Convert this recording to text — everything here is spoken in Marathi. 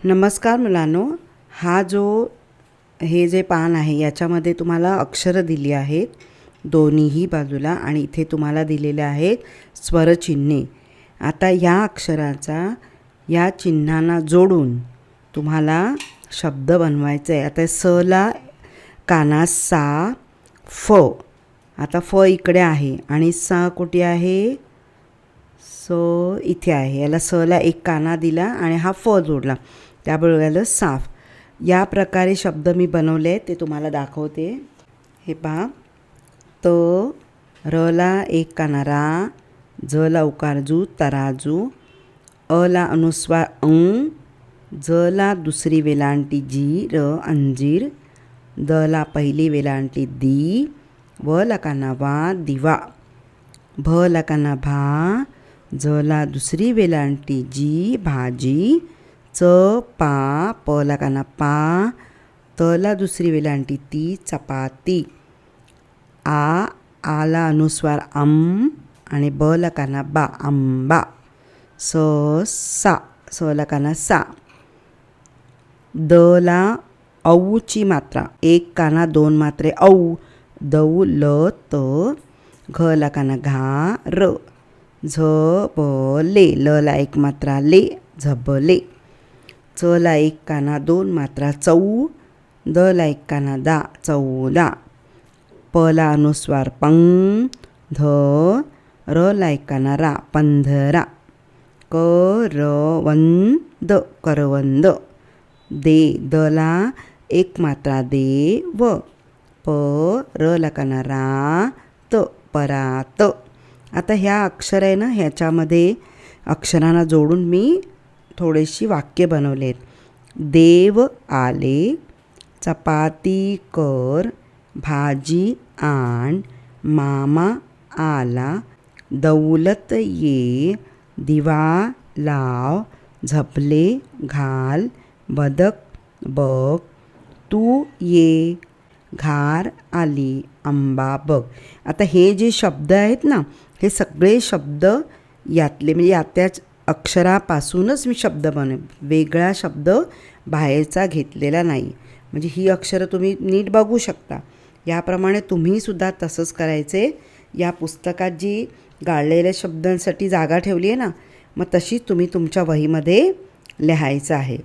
नमस्कार मुलांनो, हा जो हे जे पान आहे याच्यामध्ये तुम्हाला अक्षरं दिली आहेत दोन्हीही बाजूला आणि इथे तुम्हाला दिलेले आहेत स्वरचिन्हे. आता या अक्षराचा या चिन्हांना जोडून तुम्हाला शब्द बनवायचा आहे. आता सला काना सा फ. आता फ इकडे आहे आणि सा कुठे आहे? स इथे आहे. याला सला एक काना दिला आणि हा फ जोडला, त्याबरोबर याला साफ. या प्रकारे शब्द मी बनवले ते तुम्हाला दाखवते. हे पहा, त रला एक काना रा, जला उकार जू तराजू, अला अनुस्वार अं, जला दुसरी वेलांटी जी र अंजीर, दला पहिली वेलांटी दी, व लकाना वा दिवा, भ लकाना भा, जला दुसरी वेलांटी जी भाजी, च पा, प लकाना पा, तला दुसरी वेलांटी ती चपाती, आला अनुस्वार आम आणि ब लकाना बा आंबा, सा, स लकाना सा, दला औची मात्रा एक काना दोन मात्रे औ, दऊ ल त, घ लकाना घा र, झबले, ल ला एक मात्रा ले झबले, चला एक काना दोन मात्रा चौ, द ला एक काना दा चौदा, पला अनुस्वार पंग, ध, र ला एक काना रा पंधरा, करवंद करवंद, दे, दला एक मात्रा दे व, प र ला काना रा त परात. आता ह्या अक्षर आहे ना, ह्याच्यामध्ये अक्षरांना जोडून मी थोडीशी वाक्य बनवलेत. देव आले, चपाती कर, भाजी आण, मामा आला, दौलत ये, दिवा लाव, झपले घाल, बदक बघ, तू ये, घार आली, आंबा बघ. आता हे जे शब्द आहेत ना, हे सगळे शब्द यातले म्हणजे यात्याच अक्षरापासूनच मी शब्द वेगळा शब्द बाहेरचा घेतलेला नाही. म्हणजे ही अक्षरं तुम्ही नीट बघू शकता. याप्रमाणे तुम्हीसुद्धा तसंच करायचे. या पुस्तकात जी गाळलेल्या शब्दांसाठी जागा ठेवली आहे ना, मग तशीच तुम्ही तुमच्या वहीमध्ये लिहायचं आहे.